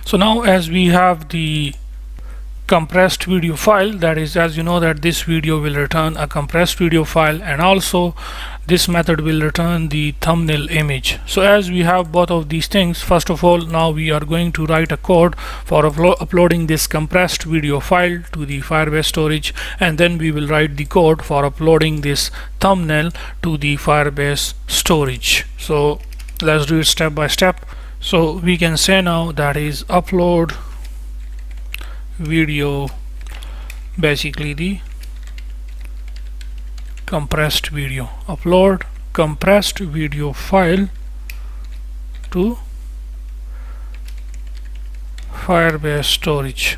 So now as we have the compressed video file, that is, as you know, that this video will return a compressed video file, and also this method will return the thumbnail image. So as we have both of these things, first of all, now we are going to write a code for uploading this compressed video file to the Firebase storage, and then we will write the code for uploading this thumbnail to the Firebase storage. So let's do it step by step. So we can say now that is upload video, basically the compressed video, upload compressed video file to Firebase storage.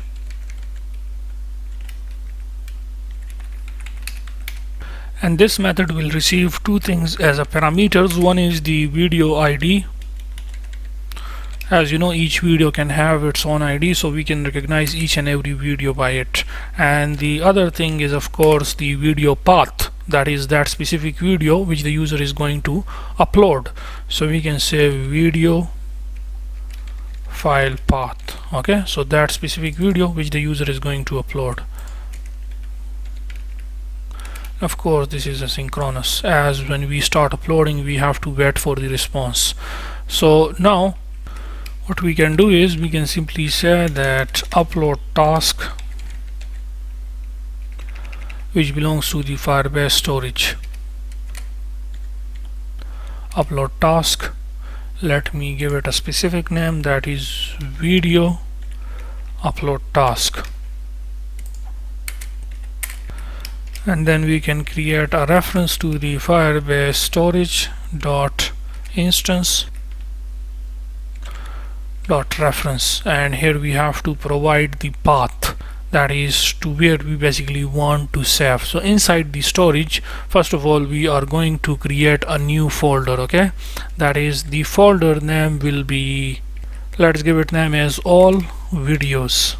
And this method will receive two things as a parameters. One is the video ID. As you know, each video can have its own ID, so we can recognize each and every video by it. And the other thing is, of course, the video path, that is that specific video which the user is going to upload. So we can say video file path. Okay, so that specific video which the user is going to upload. Of course, this is asynchronous, as when we start uploading we have to wait for the response. So now what we can do is we can simply say that upload task, which belongs to the Firebase storage. Upload task, let me give it a specific name, that is video upload task. And then we can create a reference to the Firebase storage dot instance dot reference, and here we have to provide the path, that is to where we basically want to save. So inside the storage, first of all, we are going to create a new folder. Okay, that is, the folder name will be, let's give it name as all videos.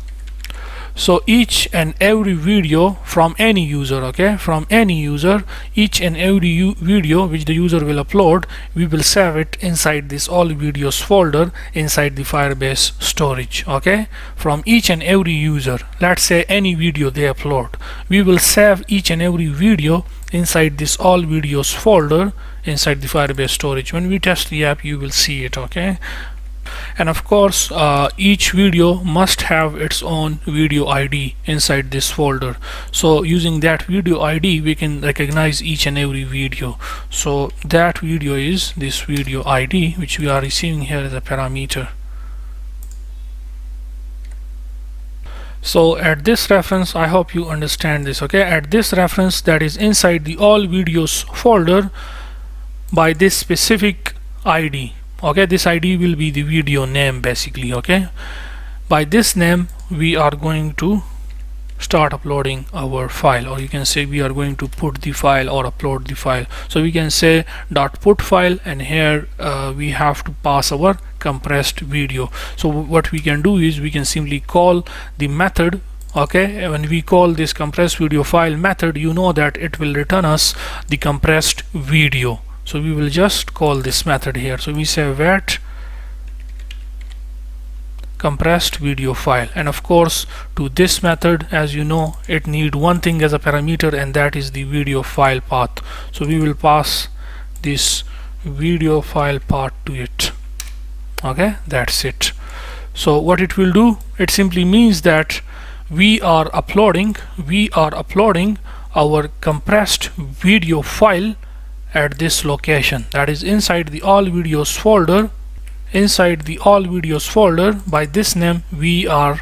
So each and every video from any user, okay, from any user, each and every video which the user will upload, we will save it inside this all videos folder inside the Firebase storage. Okay, from each and every user, let's say any video they upload, we will save each and every video inside this all videos folder inside the Firebase storage. When we test the app, you will see it. Okay, and of course each video must have its own video ID inside this folder. So using that video ID, we can recognize each and every video. So that video is this video ID, which we are receiving here as a parameter. So at this reference, I hope you understand this. Okay, at this reference, that is inside the all videos folder, by this specific ID. Okay, this ID will be the video name basically. Okay, by this name we are going to start uploading our file, or you can say we are going to put the file or upload the file. So we can say dot put file, and here we have to pass our compressed video. So what we can do is we can simply call the method. Okay, when we call this compressed video file method, you know that it will return us the compressed video. So we will just call this method here. So we say wait compressed video file, and of course to this method, as you know, it need one thing as a parameter, and that is the video file path. So we will pass this video file path to it. Okay, that's it. So what it will do, it simply means that we are uploading our compressed video file at this location, that is inside the all videos folder. Inside the all videos folder, by this name we are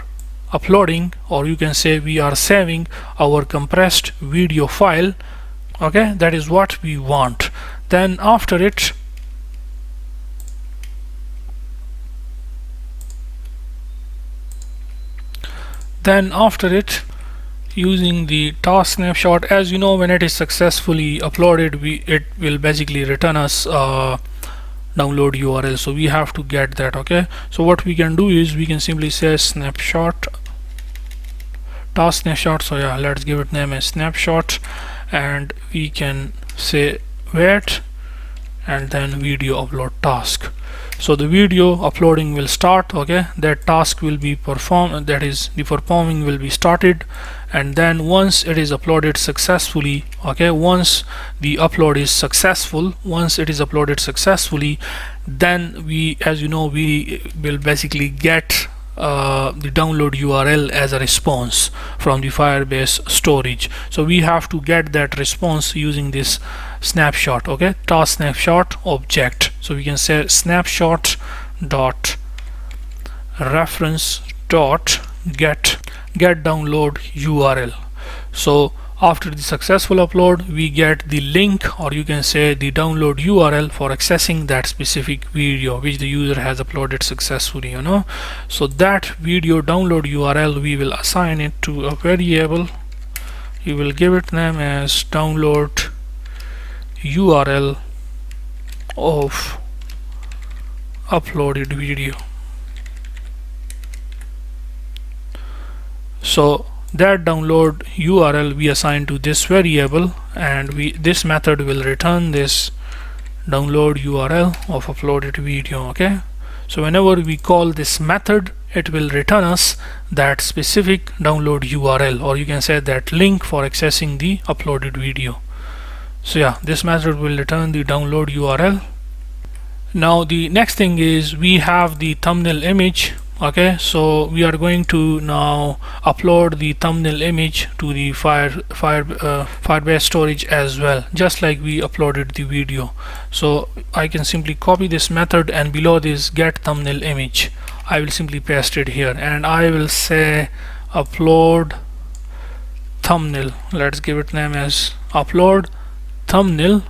uploading, or you can say we are saving our compressed video file. Okay, that is what we want. Then after it, using the task snapshot, as you know, when it is successfully uploaded, it will basically return us download URL. So we have to get that. Okay, so what we can do is we can simply say snapshot, task snapshot. So yeah, let's give it name as snapshot, and we can say wait and then video upload task. So the video uploading will start. Okay, that task will be performed, that is the performing will be started, and then once it is uploaded successfully, okay, once the upload is successful, once it is uploaded successfully, then we, as you know, we will basically get the download URL as a response from the Firebase storage. So we have to get that response using this snapshot, okay, task snapshot object. So we can say snapshot dot reference dot get download URL. So after the successful upload, we get the link, or you can say the download URL for accessing that specific video which the user has uploaded successfully, you know. So that video download URL, we will assign it to a variable. You will give it name as download URL of uploaded video. So that download URL we assign to this variable, and this method will return this download URL of uploaded video. Okay, so whenever we call this method, it will return us that specific download URL, or you can say that link for accessing the uploaded video. So yeah, this method will return the download URL. Now the next thing is we have the thumbnail image. Okay, so we are going to now upload the thumbnail image to the Firebase storage as well, just like we uploaded the video. So I can simply copy this method, and below this get thumbnail image, I will simply paste it here, and I will say upload thumbnail. Let's give it name as upload thumbnail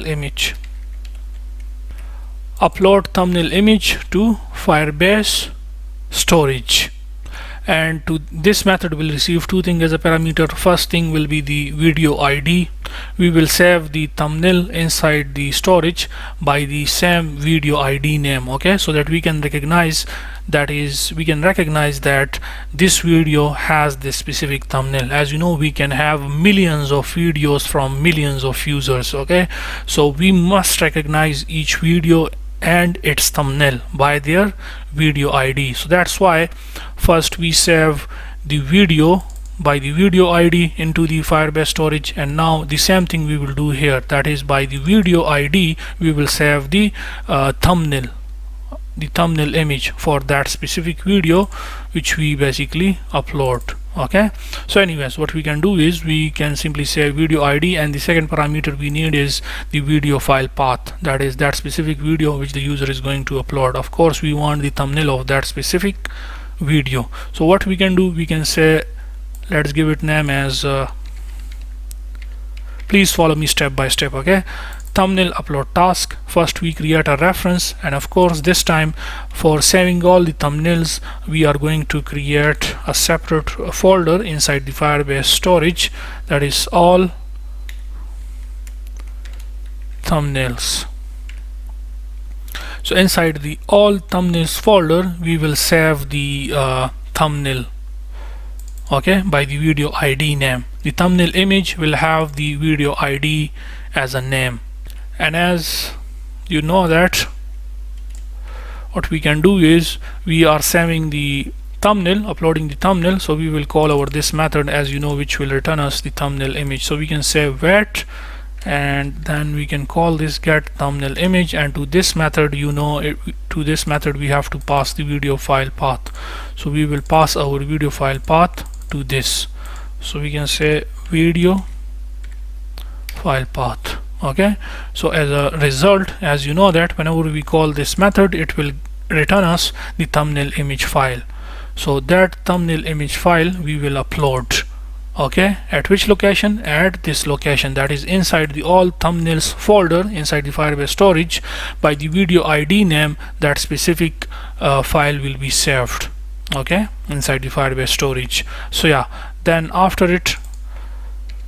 image. Upload thumbnail image to Firebase storage, and to this method will receive two things as a parameter. First thing will be the video ID. We will save the thumbnail inside the storage by the same video ID name, okay, so that we can recognize that this video has this specific thumbnail. As you know, we can have millions of videos from millions of users, okay, so we must recognize each video and its thumbnail by their video ID. So that's why first we save the video by the video ID into the Firebase storage, and now the same thing we will do here, that is by the video ID we will save the thumbnail image for that specific video which we basically upload. Okay, so anyways, what we can do is we can simply say video ID, and the second parameter we need is the video file path, that is that specific video which the user is going to upload. Of course, we want the thumbnail of that specific video. So what we can do, we can say, let's give it name as please follow me step by step. Okay, thumbnail upload task. First we create a reference, and of course this time for saving all the thumbnails we are going to create a separate folder inside the Firebase storage, that is all thumbnails. So inside the all thumbnails folder we will save the thumbnail, okay, by the video ID name. The thumbnail image will have the video ID as a name. And as you know that what we can do is we are saving the thumbnail, uploading the thumbnail, so we will call over this method, as you know, which will return us the thumbnail image. So we can say wait, and then we can call this get thumbnail image, and to this method, you know, to this method we have to pass the video file path. So we will pass our video file path to this. So we can say video file path. Okay, so as a result, as you know that whenever we call this method, it will return us the thumbnail image file. So that thumbnail image file we will upload, okay, at which location? At this location, that is inside the all thumbnails folder inside the Firebase storage. By the video ID name, that specific file will be saved, okay, inside the Firebase storage. So yeah, then after it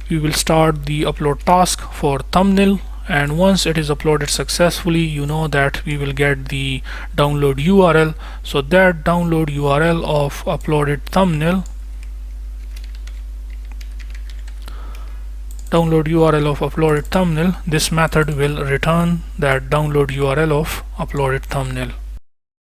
we will start the upload task for thumbnail, and once it is uploaded successfully, you know that we will get the download URL. So that download URL of uploaded thumbnail, download URL of uploaded thumbnail, this method will return that download URL of uploaded thumbnail.